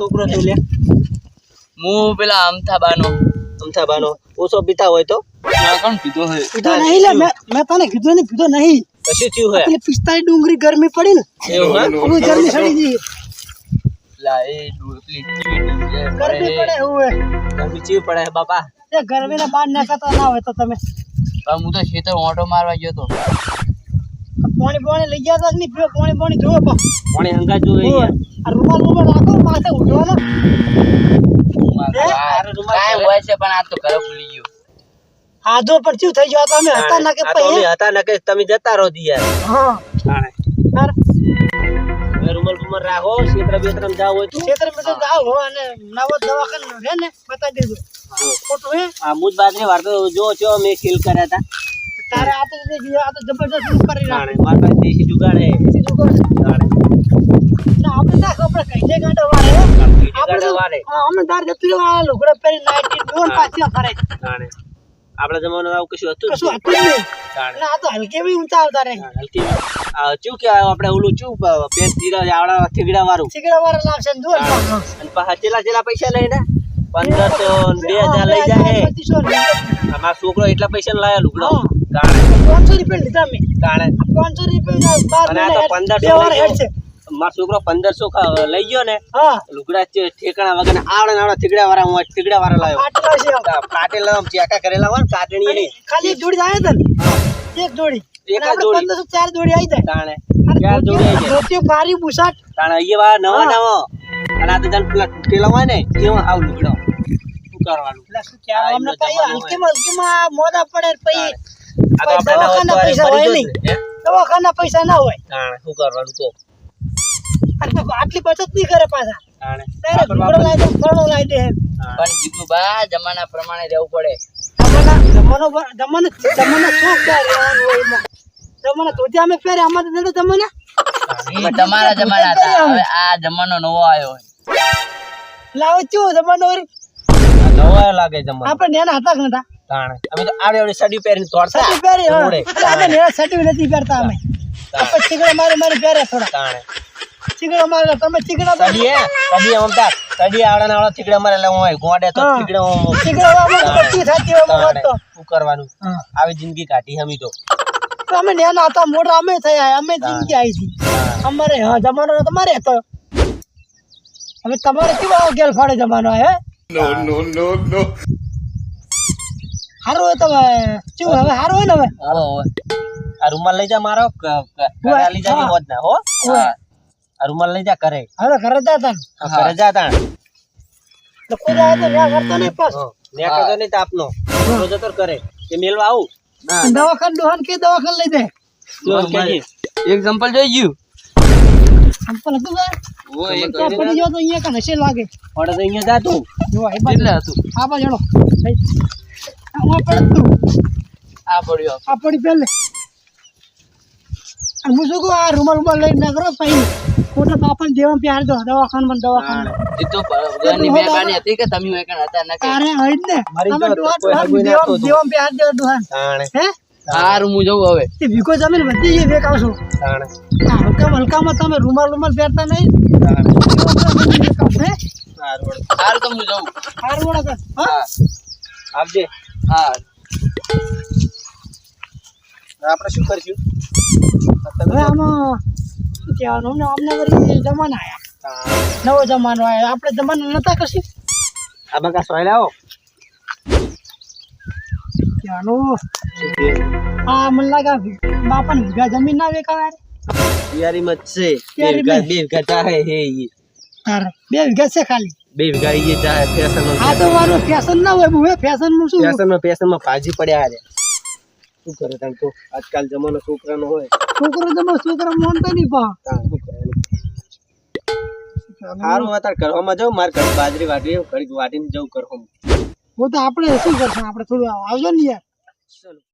છોકરો તું લે હું પેલા અમથાબાનો ઓછો પીતા હોય તો કોણ પીધો હે પીધો નહીં લે મેં તને કીધું ને પીધો નહીં કશું થયું હે એટલે 45 ડુંગળી ગરમી પડી ને એવું હે હવે ગરમી સડી ગઈ લા એ ડુપ્લી ગરમી પડે એવું હે ગરમી ચીવ પડે હે બાપા એ ગરમીના બહાર નીકળતા ના હોય તો તમે હું તો ખેતર ઓટો મારવા ગયો તો પાણી લઈ ગયા તા નહીં પીવો પાણી જોવો પા પાણી હંગા જોવે આ રૂમાલ રાખો માથે ઉઠવાનો કાંઈ હોય છે પણ આ તો ઘરે ભૂલી ગયો આધો પર ચૂ થઈ ગયો તમે હતા ના કે પૈ હતા ના કે તમે જતા રહો દી યાર હા તાણે રૂમલ બુમર રાખો ક્ષેત્ર બેત્રમ જાવ હોય તો ક્ષેત્ર માં તો જાવ હો અને નવો દવાખાનો હે ને બતાવી દેજો ફોટો હે આ મુજ બાજરી વાળતો જો છો મે ખેલ કર્યા હતા તારે આ તો જબરદસ્ત કરી તાણે રાખે માર પાસે દેશી જુગાડ હે તાણે ના આપણે ના ખબર કઈ દે ગાંડો વાળે જુગાડ વાળે અમે તાર જતું આ લુગડા પહેરી નાઈટી ડોન પાછી ફરે તાણે આપણા જમાનામાં આવું કશું હતું કશું હતું જ નહીં તાણે ના આ તો હલકે બી ઊંચા આવતા રહે હલકી આ ચૂ કે આપણે ઓલું ચૂ પેટ જીરા આવડા થીગડા વાળું ચીકડા વાળા લાવશે ને જો અને પાછા ચેલા પૈસા લઈને 1500 2000 લઈ જાય 2500 અમાર છોકરો એટલા પૈસા લાયા લુગડો તાણે 500 રૂપિયા લીધા મેં તાણે 500 રૂપિયા બાર અને આ તો 1500 હેડ છે માર છોકરો 1500 લઈ ગયો ને હા લુગડા ઠેકાણા વગર આવડા થીગડા વાળા હું થીગડા વાળા લાવ્યો આટલા છે પાટેલા ચેકા કરેલા હોય ને કાટણી ની ખાલી એક જોડી આવે ને એક જોડી એક જ જોડી 1500 ચાર જોડી આવી જાય તાણે ચાર જોડી આવી જાય ધોતી બારી બુસાટ તાણે અહીંયા નવા અને આ તો જન પેલા તૂટેલા હોય ને એમાં આવ લુગડો શું કરવાનું એટલે શું કહેવાય અમને પછી હલકીમાં મોદા પડે પછી આ તો આપણે પૈસા હોય નહીં દવાખાના પૈસા ના હોય તાણે શું કરવાનું કો આટલી બચત નહીં કરે પાછા તાણે લુગડો લાવી દે ફળો લાવી દે પણ જીગુ બા જમાના પ્રમાણે રહેવું પડે જમાના શું ક્યાં રહેવાનું હોય એમાં જમાના ધોતી અમે પહેરે આમાં તો નતો જમાના એ તમારા જમાના હતા હવે આ જમાનો નવો આવ્યો લાવો ચો જમાનો વળી નવા લાગે જમવા આપણે નેના હતા કે નતા તાણે અમે તો આવડે સડી પહેરીને તોડતા સટી પહેરી આપણે નેના સટી નથી પહેરતા અમે આપણે ચીકડા મારી પહેરે થોડા તાણે ચીકડા મારે તમે ચીકડા સડી અમતા સડી આવડા ચીકડા મારે એટલે હું ગોડે તો ચીકડા બચ્ચી થતી હોય તો શું કરવાનું આવી જિંદગી કાઢી હમી તો અમે નેના હતા મોટા અમે થયા અમે જિંદગી આવી હતી અમારે હા જમાનો તમારે હતો હવે તમારે કેવા ગેલ ફાડે જમાનો હે નો હારો હોય તમે શું હવે હારો હોય ને હવે આ રૂમાલ લઈ જા મારો ઘરે લઈ જા હોત ના હો આ રૂમાલ લઈ જા કરે હવે ઘરે જતા ઘરે જાતા તો કોઈ જાય તો ન્યા કરતો નહીં પાસ ન્યા કરતો નહીં તાપનો જતો કરે કે મેલવા આવું દવાખાન દોહાન કે દવાખાન લઈ જાય એક્ઝામ્પલ જોઈ ગયું સંપલ હતું ભાઈ ઓ એક પડી ગયો તો અહીંયા કાને છે લાગે પડે તો અહીંયા જા તું જો આ કેટલા હતું આ બાજુ આ પડતું આ પડ્યો આ પડી પહેલે અને હું શું કહું આ રૂમાલ લઈને ના કરો પછી મોટા બાપા જેવા પ્યાર દો દવાખાન એ તો ઘરની મહેરબાની હતી કે તમે એકણ હતા ના કે તારે હોય જ ને તમે જેવા પ્યાર દો દુહાન હે હારું હું જઉં હવે તે વિકો જમીન વધી ગઈ વેક આવશો હલકામાં તમે રૂમાલ પહેરતા નહીં હારું તો હું જઉં હા આવજે હા આપણે શું કરશું હવે આમાં શું કહેવાનું અમને વળી જમાના આયા નવો જમાનો આવ્યો આપણે જમાના નતા કશી આ બકા સોય લાવો કહેવાનું આ મને લાગે બાપાને વીઘા જમીન ના વેકાવે યારી મત છે 2 વીઘા ચાહે હે ઈ તારે 2 વીઘા છે ખાલી 2 વીઘા ઈ ચાહે ફેશન આ તો વારો ફેશન ના હોય બહુ ફેશન નું શું ફેશનમાં ભાજી પડ્યા રે શું કરે તને તો આજકાલ જમાનો છોકરાનો હોય છોકરા માનતા નહીં પા શું કરવાનું હારું અત્યારે કરવામાં જાઉં મારે ઘડી બાજરી વાટીને જવું કરવા હું તો આપણે શું કરશું આપણે થોડું આવજો ને યાર ચલો